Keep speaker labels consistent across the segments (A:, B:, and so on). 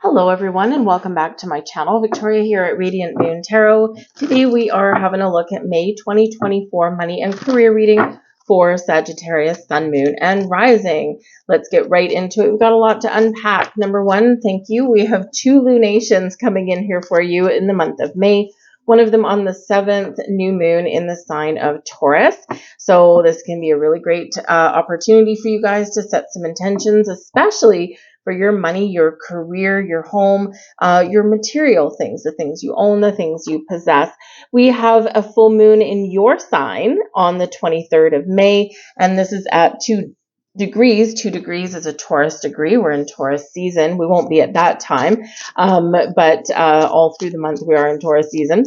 A: Hello everyone and welcome back to my channel. Victoria here at Radiant Moon Tarot. Today we are having a look at May 2024 money and career reading for Sagittarius, Sun, Moon, and Rising. Let's get right into it. We've got a lot to unpack. Number one, thank you. We have two lunations coming in here for you in the month of May. One of them on the 7th new moon in the sign of Taurus. So this can be a really great opportunity for you guys to set some intentions, especially for your money, your career, your home, your material things, the things you own, the things you possess. We have a full moon in your sign on the 23rd of May, and this is at 2 degrees. 2 degrees is a Taurus degree. We're in Taurus season. We won't be at that time, but all through the month we are in Taurus season.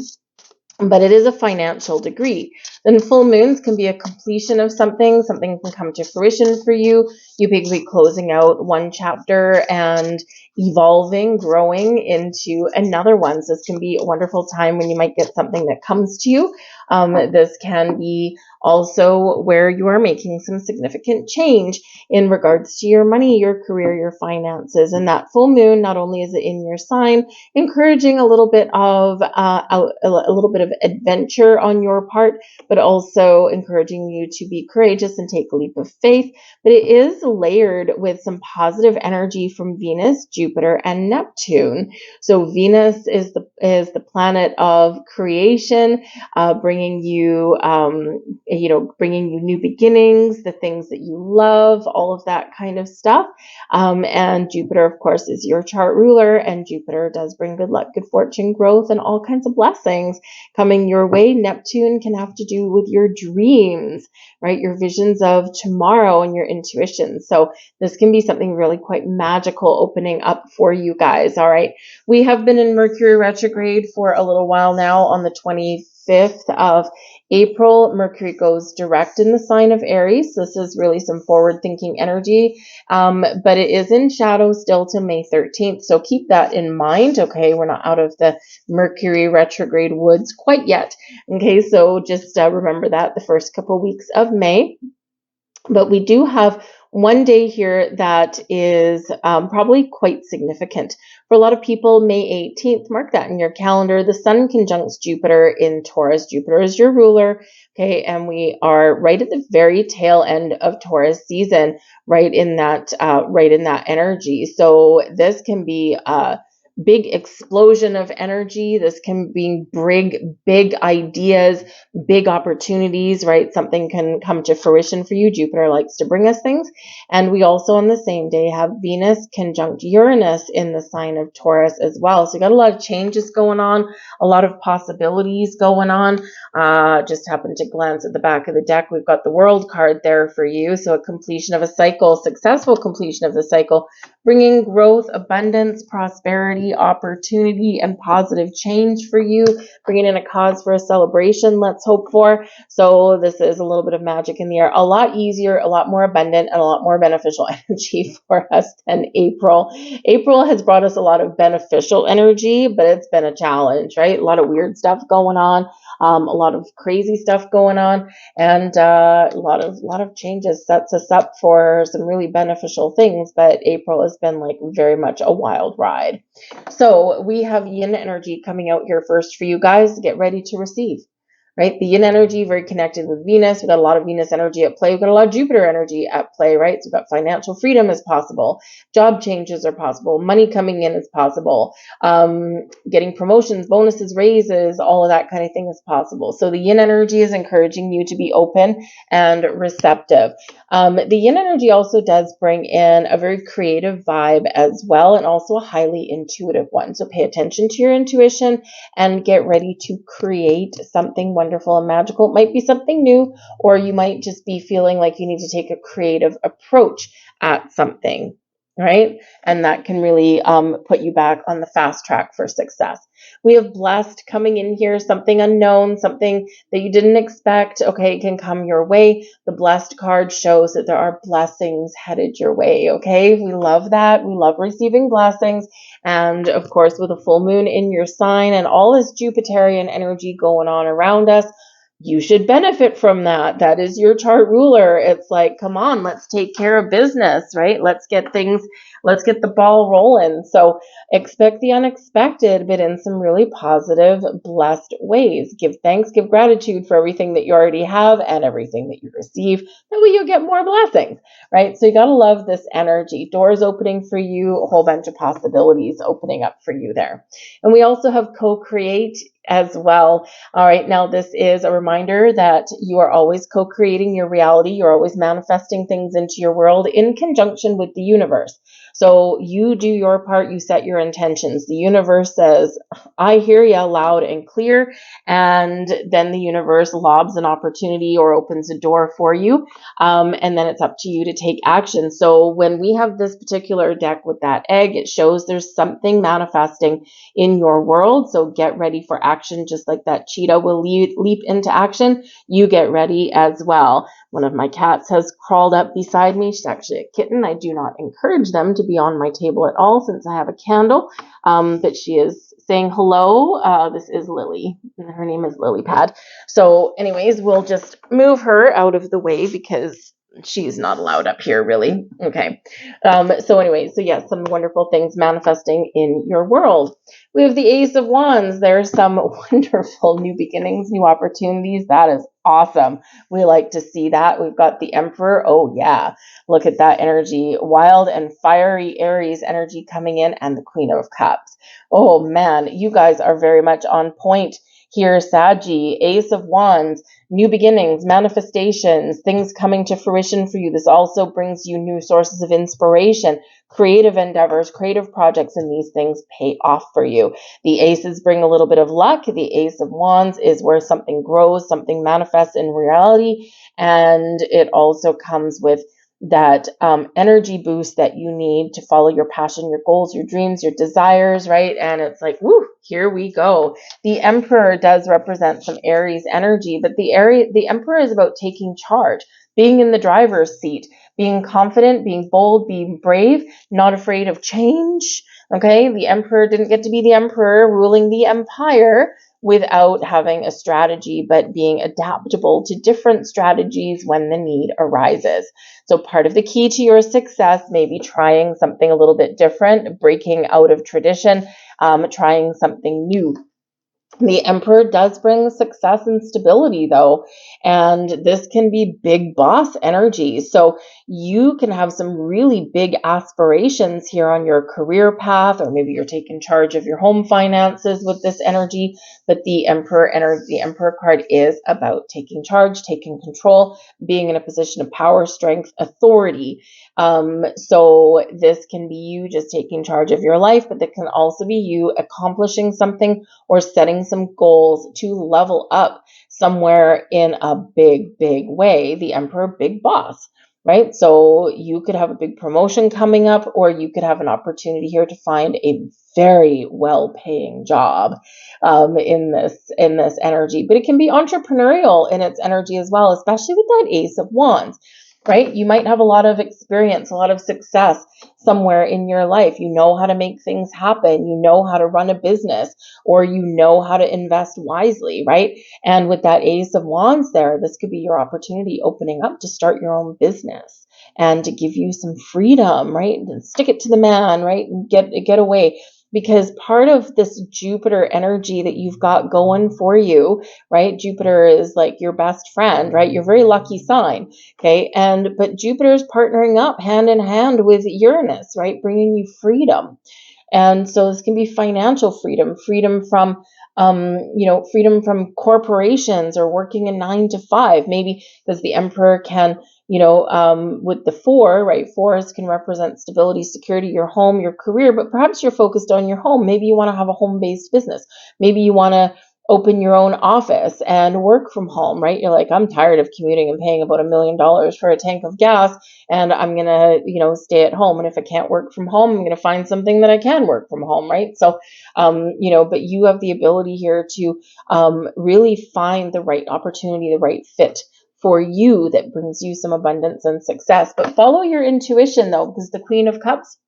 A: But it is a financial degree. Then full moons can be a completion of something. Something can come to fruition for you. You may be closing out one chapter and evolving, growing into another one. So this can be a wonderful time when you might get something that comes to you. This can be also where you are making some significant change in regards to your money, your career, your finances. And that full moon, not only is it in your sign, encouraging a little bit of adventure on your part, but also encouraging you to be courageous and take a leap of faith. But it is layered with some positive energy from Venus, Jupiter, and Neptune. So Venus is the planet of creation, bringing you new beginnings, the things that you love, all of that kind of stuff. And Jupiter, of course, is your chart ruler, and Jupiter does bring good luck, good fortune, growth, and all kinds of blessings coming your way. Neptune can have to do with your dreams, right? Your visions of tomorrow and your intuition. So this can be something really quite magical opening up for you guys. All right. We have been in Mercury retrograde for a little while now. On the 25th of April, Mercury goes direct in the sign of Aries. This is really some forward-thinking energy, but it is in shadow still to May 13th. So keep that in mind. Okay, we're not out of the Mercury retrograde woods quite yet. Okay, so just remember that the first couple weeks of May. But we do have one day here that is probably quite significant. For a lot of people, May 18th, mark that in your calendar. The Sun conjuncts Jupiter in Taurus. Jupiter is your ruler, okay? And we are right at the very tail end of Taurus season, right in that energy. So this can be big explosion of energy. This can be big ideas, big opportunities, right? Something can come to fruition for you. Jupiter likes to bring us things. And we also on the same day have Venus conjunct Uranus in the sign of Taurus as well. So you got a lot of changes going on, a lot of possibilities going on. Just happened to glance at the back of the deck. We've got the World card there for you. So a completion of a cycle, successful completion of the cycle, bringing growth, abundance, prosperity, opportunity, and positive change for you, bringing in a cause for a celebration, let's hope for. So this is a little bit of magic in the air, a lot easier, a lot more abundant, and a lot more beneficial energy for us than April. April has brought us a lot of beneficial energy, but it's been a challenge, right? A lot of weird stuff going on. A lot of crazy stuff going on, and a lot of changes sets us up for some really beneficial things. But April has been like very much a wild ride. So we have yin energy coming out here first for you guys. Get ready to receive. Right? The yin energy, very connected with Venus. We've got a lot of Venus energy at play. We've got a lot of Jupiter energy at play, right? So we've got financial freedom is possible. Job changes are possible. Money coming in is possible. Getting promotions, bonuses, raises, all of that kind of thing is possible. So the yin energy is encouraging you to be open and receptive. The yin energy also does bring in a very creative vibe as well, and also a highly intuitive one. So pay attention to your intuition and get ready to create something wonderful and magical. It might be something new, or you might just be feeling like you need to take a creative approach at something, right? And that can really put you back on the fast track for success. We have blessed coming in here, something unknown, something that you didn't expect. Okay, it can come your way. The blessed card shows that there are blessings headed your way. Okay, we love that. We love receiving blessings. And of course, with a full moon in your sign and all this Jupiterian energy going on around us, you should benefit from that. That is your chart ruler. It's like, come on, let's take care of business, right? Let's get the ball rolling. So expect the unexpected, but in some really positive, blessed ways. Give thanks, give gratitude for everything that you already have and everything that you receive. That way you'll get more blessings, right? So you got to love this energy. Doors opening for you, a whole bunch of possibilities opening up for you there. And we also have co-create as well. All right, now this is a reminder that you are always co-creating your reality. You're always manifesting things into your world in conjunction with the universe. So you do your part, you set your intentions. The universe says, I hear you loud and clear. And then the universe lobs an opportunity or opens a door for you. And then it's up to you to take action. So when we have this particular deck with that egg, it shows there's something manifesting in your world. So get ready for action. Just like that cheetah will leap into action, you get ready as well. One of my cats has crawled up beside me. She's actually a kitten. I do not encourage them to be on my table at all since I have a candle. But she is saying hello. This is Lily, and her name is Lily Pad. So anyways, we'll just move her out of the way because she's not allowed up here, really. Okay. So anyways, so yes, some wonderful things manifesting in your world. We have the Ace of Wands. There's some wonderful new beginnings, new opportunities. That is awesome. We like to see that. We've got the Emperor. Oh yeah. Look at that energy. Wild and fiery Aries energy coming in, and the Queen of Cups. Oh man, you guys are very much on point here, Saggy. Ace of Wands, new beginnings, manifestations, things coming to fruition for you. This also brings you new sources of inspiration, creative endeavors, creative projects, and these things pay off for you. The aces bring a little bit of luck. The Ace of Wands is where something grows, something manifests in reality, and it also comes with that energy boost that you need to follow your passion, your goals, your dreams, your desires, right? And it's like, woo, here we go. The Emperor does represent some Aries energy, but the Emperor is about taking charge, being in the driver's seat, being confident, being bold, being brave, not afraid of change. Okay, the Emperor didn't get to be the Emperor ruling the empire without having a strategy, but being adaptable to different strategies when the need arises. So part of the key to your success may be trying something a little bit different, breaking out of tradition, trying something new. The Emperor does bring success and stability, though, and this can be big boss energy. So you can have some really big aspirations here on your career path, or maybe you're taking charge of your home finances with this energy. But the Emperor card is about taking charge, taking control, being in a position of power, strength, authority. So this can be you just taking charge of your life, but that can also be you accomplishing something or setting some goals to level up somewhere in a big, big way. The Emperor, big boss, right? So you could have a big promotion coming up, or you could have an opportunity here to find a very well-paying job in this energy. But it can be entrepreneurial in its energy as well, especially with that Ace of Wands. Right? You might have a lot of experience, a lot of success somewhere in your life. You know how to make things happen. You know how to run a business, or you know how to invest wisely, right? And with that Ace of Wands there, this could be your opportunity opening up to start your own business and to give you some freedom, right? And stick it to the man, right? And get away. Because part of this Jupiter energy that you've got going for you, right? Jupiter is like your best friend, right? You're a very lucky sign, okay? But Jupiter is partnering up hand in hand with Uranus, right? Bringing you freedom. And so this can be financial freedom, freedom from freedom from corporations or working a 9 to 5, maybe because the Emperor can, with the 4, right? 4s can represent stability, security, your home, your career, but perhaps you're focused on your home. Maybe you want to have a home-based business. Maybe you want to open your own office and work from home, right? You're like, I'm tired of commuting and paying about $1 million for a tank of gas, and I'm going to, stay at home. And if I can't work from home, I'm going to find something that I can work from home, right? So, but you have the ability here to really find the right opportunity, the right fit for you that brings you some abundance and success. But follow your intuition, though, because the Queen of Cups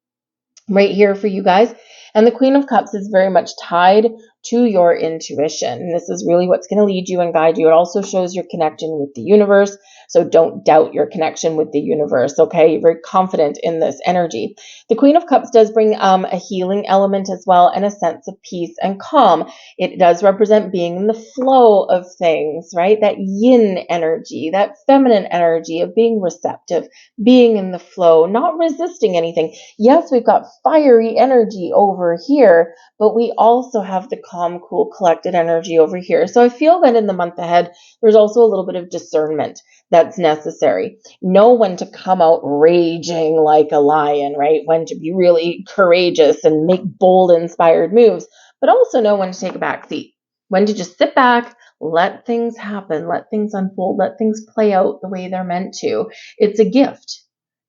A: right here for you guys And the Queen of Cups is very much tied to your intuition. And this is really what's going to lead you and guide you. It also shows your connection with the universe. So don't doubt your connection with the universe, okay? You're very confident in this energy. The Queen of Cups does bring a healing element as well, and a sense of peace and calm. It does represent being in the flow of things, right? That yin energy, that feminine energy of being receptive, being in the flow, not resisting anything. Yes, we've got fiery energy over here, but we also have the calm, cool, collected energy over here. So I feel that in the month ahead, there's also a little bit of discernment that's necessary. Know when to come out raging like a lion, right? When to be really courageous and make bold, inspired moves, but also know when to take a back seat, when to just sit back, let things happen, let things unfold, let things play out the way they're meant to. It's a gift,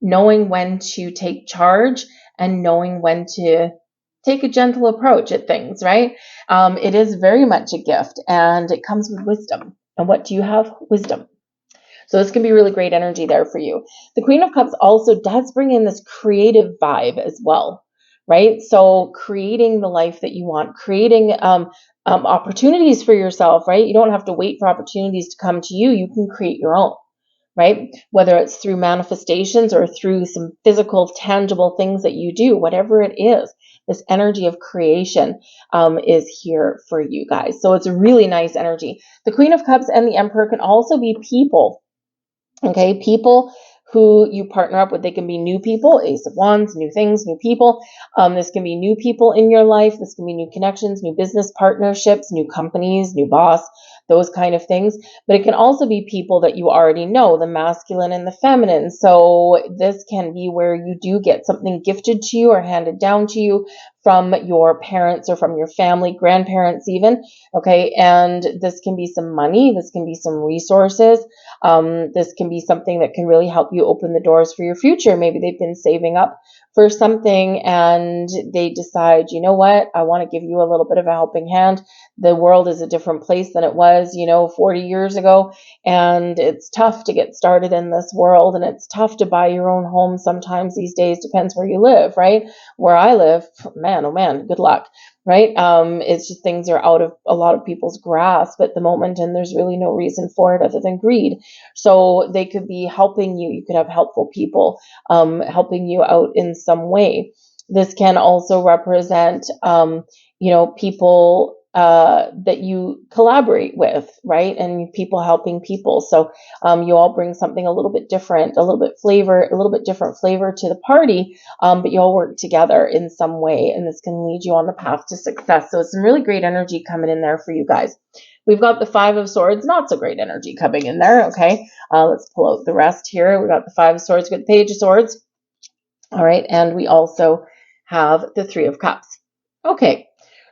A: knowing when to take charge and knowing when to take a gentle approach at things, right? It is very much a gift, and it comes with wisdom. And what do you have? Wisdom. So this can be really great energy there for you. The Queen of Cups also does bring in this creative vibe as well, right? So creating the life that you want, creating opportunities for yourself, right? You don't have to wait for opportunities to come to you. You can create your own, right? Whether it's through manifestations or through some physical, tangible things that you do, whatever it is, this energy of creation is here for you guys. So it's a really nice energy. The Queen of Cups and the Emperor can also be people. Okay, people who you partner up with. They can be new people, Ace of Wands, new things, new people. This can be new people in your life. This can be new connections, new business partnerships, new companies, new boss, those kind of things. But it can also be people that you already know, the masculine and the feminine. So this can be where you do get something gifted to you or handed down to you from your parents or from your family, grandparents even. Okay, and this can be some money. This can be some resources. This can be something that can really help you open the doors for your future. Maybe they've been saving up for something and they decide, you know what, I want to give you a little bit of a helping hand. The world is a different place than it was, 40 years ago. And it's tough to get started in this world. And it's tough to buy your own home sometimes these days. Depends where you live, right? Where I live, man, oh man, good luck. Right? It's just things are out of a lot of people's grasp at the moment, and there's really no reason for it other than greed. So they could be helping you. You could have helpful people helping you out in some way. This can also represent, people that you collaborate with, right? And people helping people. So you all bring something a little bit different, a little bit different flavor to the party, but you all work together in some way, and this can lead you on the path to success. So it's some really great energy coming in there for you guys. We've got the Five of Swords, not so great energy coming in there, okay? Let's pull out the rest here. We've got the Five of Swords, we've got the Page of Swords, all right? And we also have the Three of Cups. Okay,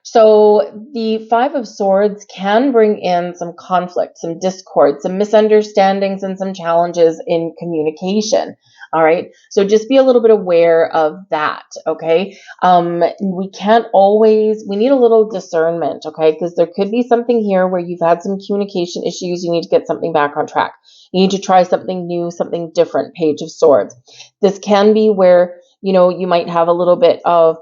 A: so the Five of Swords can bring in some conflict, some discord, some misunderstandings, and some challenges in communication. All right. So just be a little bit aware of that. Okay. We need a little discernment. Okay. Because there could be something here where you've had some communication issues. You need to get something back on track. You need to try something new, something different. Page of Swords. This can be where, you might have a little bit of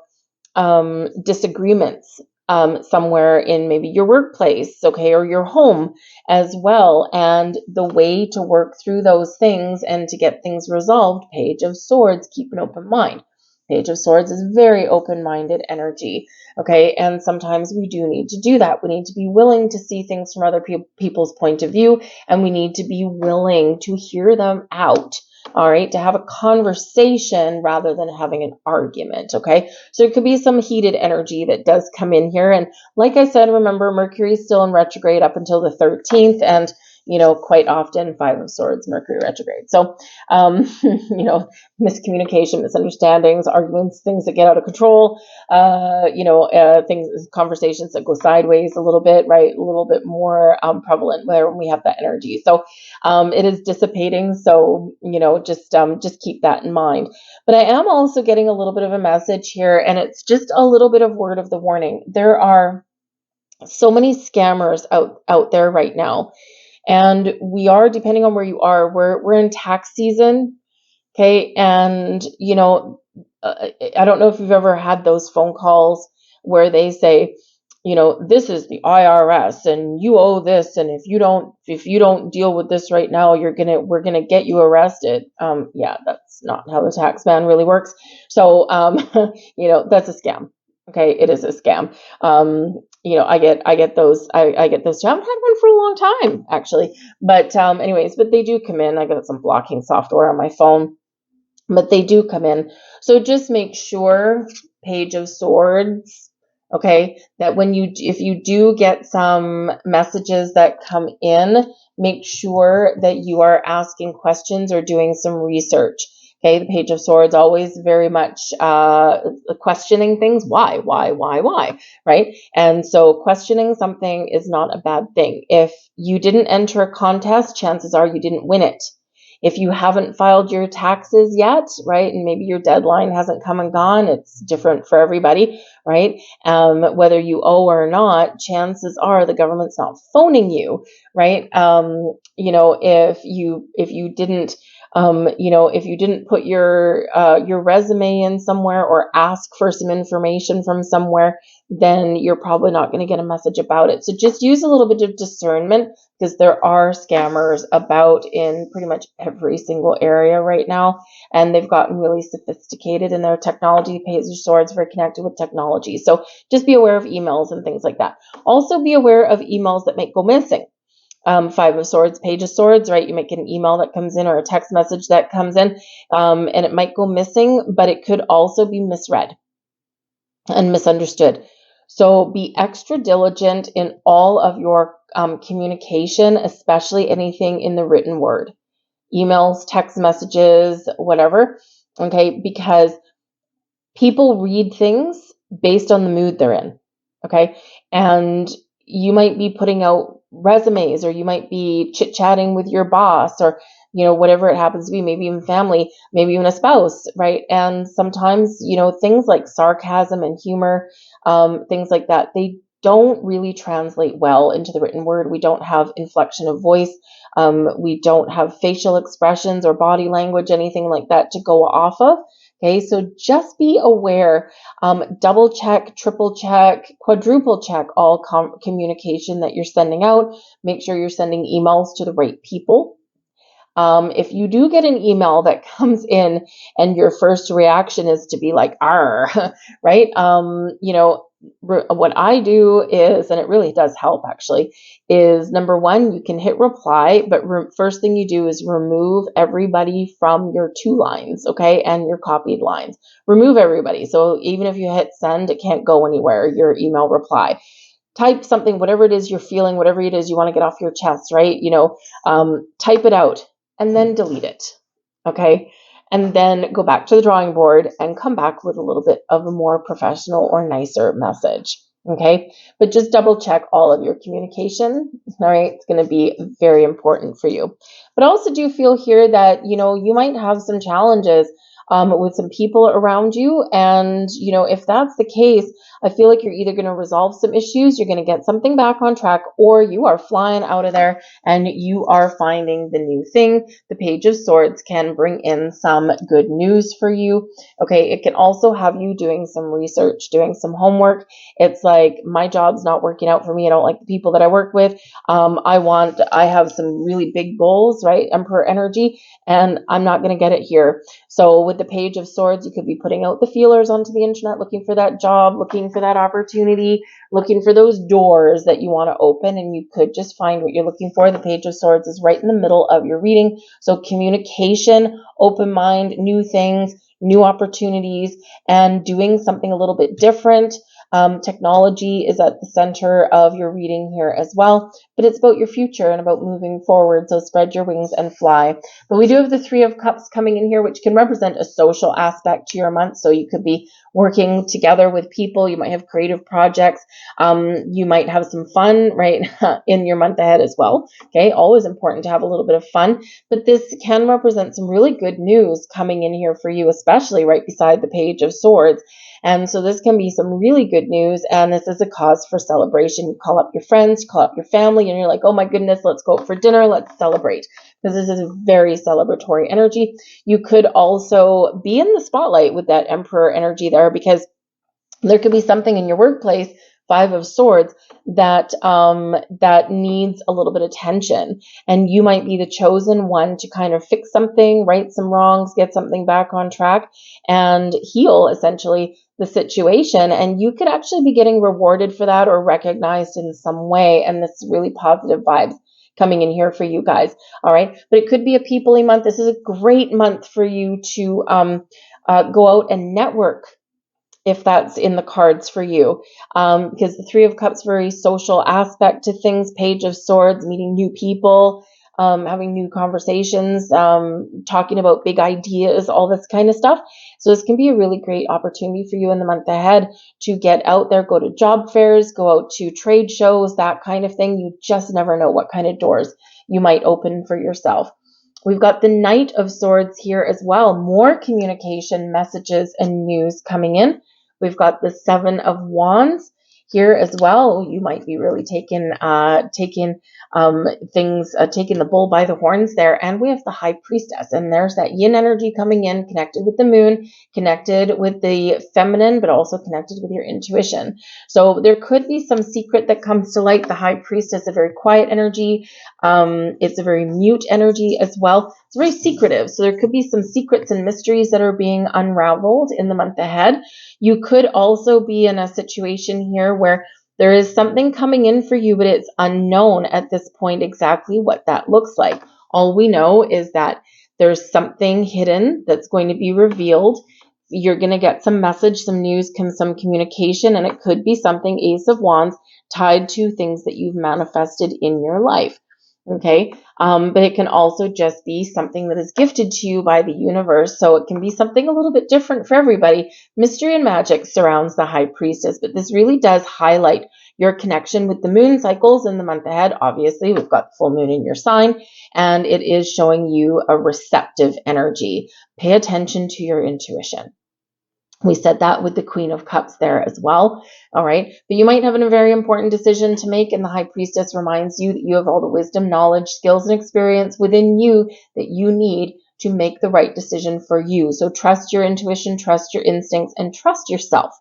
A: disagreements somewhere in maybe your workplace, okay, or your home as well. And the way to work through those things and to get things resolved, Page of Swords, keep an open mind. Page of Swords is very open-minded energy, okay? And sometimes we do need to do that. We need to be willing to see things from other people's point of view, and we need to be willing to hear them out. All right, to have a conversation rather than having an argument, okay? So it could be some heated energy that does come in here. And like I said, remember, Mercury is still in retrograde up until the 13th, and quite often Five of Swords, Mercury retrograde. So, miscommunication, misunderstandings, arguments, things that get out of control, conversations that go sideways a little bit, right? A little bit more prevalent when we have that energy. So it is dissipating. So, just keep that in mind. But I am also getting a little bit of a message here, and it's just a little bit of word of the warning. There are so many scammers out there right now. And we are, depending on where you are, we're in tax season, okay? And, I don't know if you've ever had those phone calls where they say, you know, this is the IRS and you owe this, and if you don't deal with this right now, we're gonna get you arrested. Yeah, that's not how the tax man really works. So you know, that's a scam. Okay, it is a scam. You know, I get those. I get those too. I haven't had one for a long time, actually. But anyways, but they do come in. I got some blocking software on my phone, but they do come in. So just make sure, Page of Swords, okay, that if you do get some messages that come in, make sure that you are asking questions or doing some research. Okay, the Page of Swords always very much questioning things. Why, right? And so questioning something is not a bad thing. If you didn't enter a contest, chances are you didn't win it. If you haven't filed your taxes yet, right, and maybe your deadline hasn't come and gone, it's different for everybody, right? Whether you owe or not, chances are the government's not phoning you, right? You know, if you didn't if you didn't put your resume in somewhere or ask for some information from somewhere, then you're probably not going to get a message about it. So just use a little bit of discernment, because there are scammers about in pretty much every single area right now, and they've gotten really sophisticated in their technology. Page of Swords very connected with technology. So just be aware of emails and things like that. Also be aware of emails that might go missing. Five of Swords, Page of Swords, right? You might get an email that comes in or a text message that comes in, and it might go missing, but it could also be misread and misunderstood. So be extra diligent in all of your communication, especially anything in the written word, emails, text messages, whatever, okay? Because people read things based on the mood they're in, okay? And you might be putting out resumes, or you might be chit-chatting with your boss, or you know, whatever it happens to be, maybe even family, maybe even a spouse, right? And sometimes, you know, things like sarcasm and humor, things like that, they don't really translate well into the written word. We don't have inflection of voice. We don't have facial expressions or body language, anything like that to go off of. Okay, so just be aware, double check, triple check, quadruple check all communication that you're sending out. Make sure you're sending emails to the right people. If you do get an email that comes in and your first reaction is to be like, "Arr," right? You know, what I do is, and it really does help actually, is number one, you can hit reply, but first thing you do is remove everybody from your two lines, okay, and your copied lines. Remove everybody. So even if you hit send, it can't go anywhere, your email reply. Type something, whatever it is you're feeling, whatever it is you want to get off your chest, right? You know, type it out and then delete it, okay? And then go back to the drawing board and come back with a little bit of a more professional or nicer message, okay? But just double check all of your communication, all right? It's going to be very important for you. But I also do feel here that, you know, you might have some challenges with some people around you. And, you know, if that's the case, I feel like you're either going to resolve some issues, you're going to get something back on track, or you are flying out of there and you are finding the new thing. The Page of Swords can bring in some good news for you. Okay, it can also have you doing some research, doing some homework. It's like, my job's not working out for me. I don't like the people that I work with. I have some really big goals, right? Emperor energy, and I'm not going to get it here. So with the Page of Swords, you could be putting out the feelers onto the internet, looking for that job, looking for that opportunity, looking for those doors that you want to open, and you could just find what you're looking for. The Page of Swords is right in the middle of your reading. So communication, open mind, new things, new opportunities, and doing something a little bit different. Technology is at the center of your reading here as well, but it's about your future and about moving forward. So spread your wings and fly. But we do have the Three of Cups coming in here, which can represent a social aspect to your month. So you could be working together with people. You might have creative projects. You might have some fun, right, in your month ahead as well. Okay, always important to have a little bit of fun. But this can represent some really good news coming in here for you, especially right beside the Page of Swords. And so this can be some really good news, and this is a cause for celebration. You call up your friends, you call up your family, and you're like, oh my goodness, let's go for dinner, let's celebrate. Because this is a very celebratory energy. You could also be in the spotlight with that Emperor energy there, because There could be something in your workplace, Five of Swords, that that needs a little bit of attention, and you might be the chosen one to kind of fix something, right some wrongs, get something back on track, and heal essentially the situation. And you could actually be getting rewarded for that or recognized in some way. And this is really positive vibes coming in here for you guys. All right, but it could be a people-y month. This is a great month for you to go out and network, if that's in the cards for you, because the Three of Cups, very social aspect to things. Page of Swords, meeting new people, having new conversations, talking about big ideas, all this kind of stuff. So this can be a really great opportunity for you in the month ahead to get out there, go to job fairs, go out to trade shows, that kind of thing. You just never know what kind of doors you might open for yourself. We've got the Knight of Swords here as well. More communication, messages, and news coming in. We've got the Seven of Wands here as well. You might be really taking the bull by the horns there. And we have the High Priestess, and there's that yin energy coming in, connected with the moon, connected with the feminine, but also connected with your intuition. So there could be some secret that comes to light. The High Priestess, a very quiet energy. It's a very mute energy as well. It's very secretive. So there could be some secrets and mysteries that are being unraveled in the month ahead. You could also be in a situation here where there is something coming in for you, but it's unknown at this point exactly what that looks like. All we know is that there's something hidden that's going to be revealed. You're going to get some message, some news, some communication, and it could be something, Ace of Wands, tied to things that you've manifested in your life. Okay, but it can also just be something that is gifted to you by the universe. So it can be something a little bit different for everybody. Mystery and magic surrounds the High Priestess, but this really does highlight your connection with the moon cycles in the month ahead. Obviously, we've got the full moon in your sign, and it is showing you a receptive energy. Pay attention to your intuition. We said that with the Queen of Cups there as well. All right. But you might have a very important decision to make, and the High Priestess reminds you that you have all the wisdom, knowledge, skills, and experience within you that you need to make the right decision for you. So trust your intuition, trust your instincts, and trust yourself.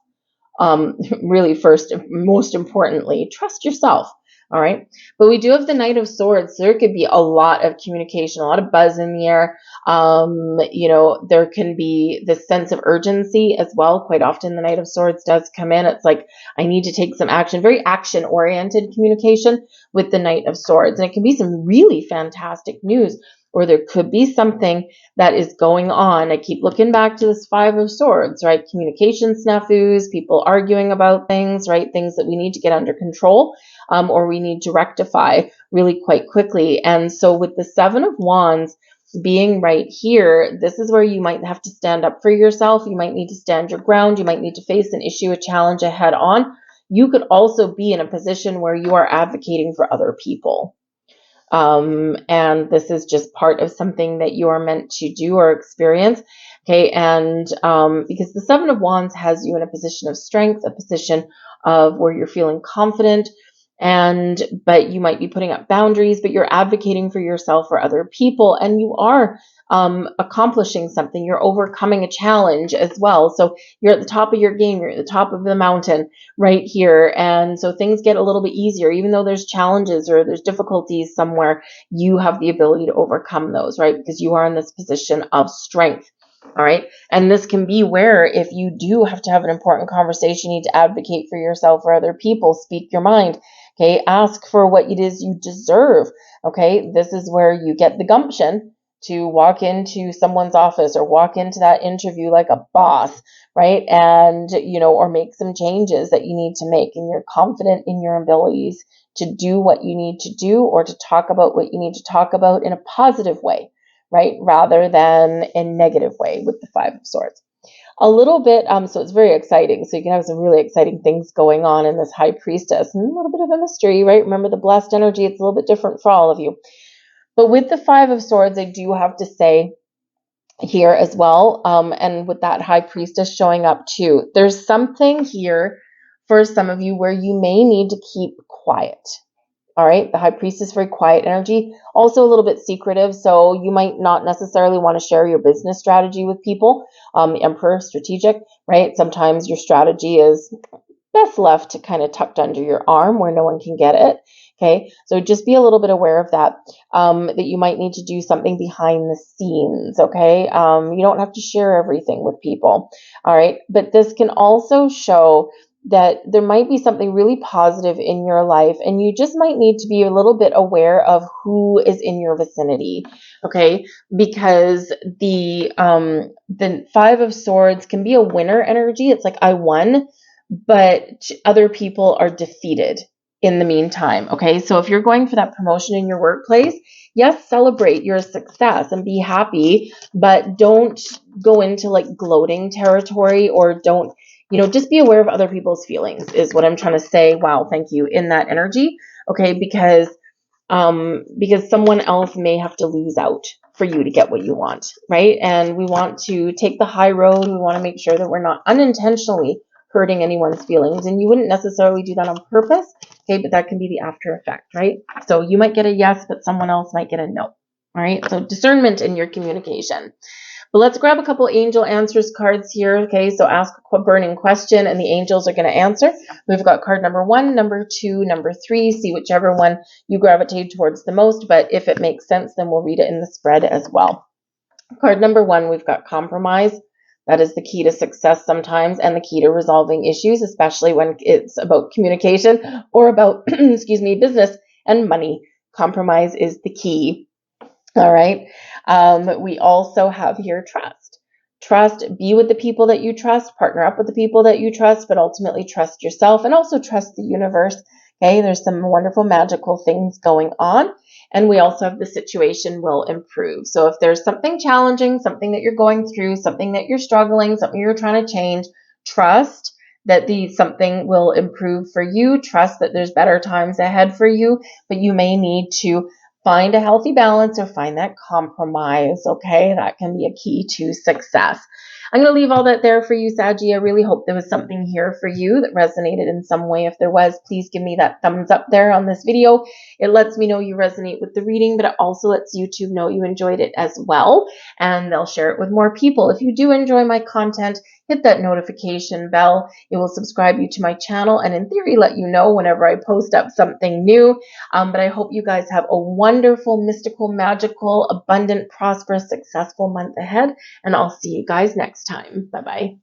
A: Really, first, most importantly, trust yourself. All right. But we do have the Knight of Swords. So there could be a lot of communication, a lot of buzz in the air. There can be this sense of urgency as well. Quite often the Knight of Swords does come in. It's like, I need to take some action, very action oriented communication with the Knight of Swords. And it can be some really fantastic news, or there could be something that is going on. I keep looking back to this Five of Swords, right? Communication snafus, people arguing about things, right? Things that we need to get under control, or we need to rectify really quite quickly. And so with the Seven of Wands being right here, this is where you might have to stand up for yourself. You might need to stand your ground. You might need to face an issue, a challenge head on. You could also be in a position where you are advocating for other people. And this is just part of something that you are meant to do or experience. Okay. And, because the Seven of Wands has you in a position of strength, a position of where you're feeling confident, but you might be putting up boundaries, but you're advocating for yourself or other people, and you are accomplishing something. You're overcoming a challenge as well. So you're at the top of your game. You're at the top of the mountain right here. And so things get a little bit easier. Even though there's challenges or there's difficulties somewhere, you have the ability to overcome those, right? Because you are in this position of strength. All right. And this can be where, if you do have to have an important conversation, you need to advocate for yourself or other people, speak your mind. Okay. Ask for what it is you deserve. Okay. This is where you get the gumption to walk into someone's office or walk into that interview like a boss, right? And, or make some changes that you need to make, and you're confident in your abilities to do what you need to do, or to talk about what you need to talk about in a positive way, right? Rather than a negative way with the Five of Swords. A little bit, so it's very exciting. So you can have some really exciting things going on in this High Priestess, and a little bit of a mystery, right? Remember the blessed energy, it's a little bit different for all of you. But with the Five of Swords, I do have to say here as well, and with that High Priestess showing up too, there's something here for some of you where you may need to keep quiet. All right, the High Priestess, very quiet energy, also a little bit secretive, so you might not necessarily want to share your business strategy with people. The Emperor, strategic, right? Sometimes your strategy is best left kind of tucked under your arm where no one can get it. Okay, so just be a little bit aware of that, that you might need to do something behind the scenes. Okay, you don't have to share everything with people. All right, but this can also show that there might be something really positive in your life, and you just might need to be a little bit aware of who is in your vicinity. Okay, because the Five of Swords can be a winner energy. It's like I won, but other people are defeated in the meantime. Okay, so if you're going for that promotion in your workplace, yes, celebrate your success and be happy, but don't go into like gloating territory, or don't, just be aware of other people's feelings is what I'm trying to say. Wow, thank you, in that energy. Okay, because someone else may have to lose out for you to get what you want, right? And we want to take the high road. We want to make sure that we're not unintentionally hurting anyone's feelings. And you wouldn't necessarily do that on purpose, okay? But that can be the after effect, right? So you might get a yes, but someone else might get a no, all right? So discernment in your communication. But let's grab a couple angel answers cards here, okay? So ask a burning question and the angels are going to answer. We've got card number 1, number 2, number 3. See whichever one you gravitate towards the most, but if it makes sense, then we'll read it in the spread as well. Card number 1, we've got compromise. That is the key to success sometimes, and the key to resolving issues, especially when it's about communication or about, business and money. Compromise is the key. All right. We also have here trust. Trust, be with the people that you trust, partner up with the people that you trust, but ultimately trust yourself and also trust the universe. Okay, there's some wonderful magical things going on. And we also have the situation will improve. So if there's something challenging, something that you're going through, something that you're struggling, something you're trying to change, trust that something will improve for you. Trust that there's better times ahead for you, but you may need to find a healthy balance or find that compromise, okay? That can be a key to success. I'm going to leave all that there for you, Saggy. I really hope there was something here for you that resonated in some way. If there was, please give me that thumbs up there on this video. It lets me know you resonate with the reading, but it also lets YouTube know you enjoyed it as well, and they'll share it with more people. If you do enjoy my content, hit that notification bell. It will subscribe you to my channel and in theory let you know whenever I post up something new. But I hope you guys have a wonderful, mystical, magical, abundant, prosperous, successful month ahead. And I'll see you guys next time. Bye-bye.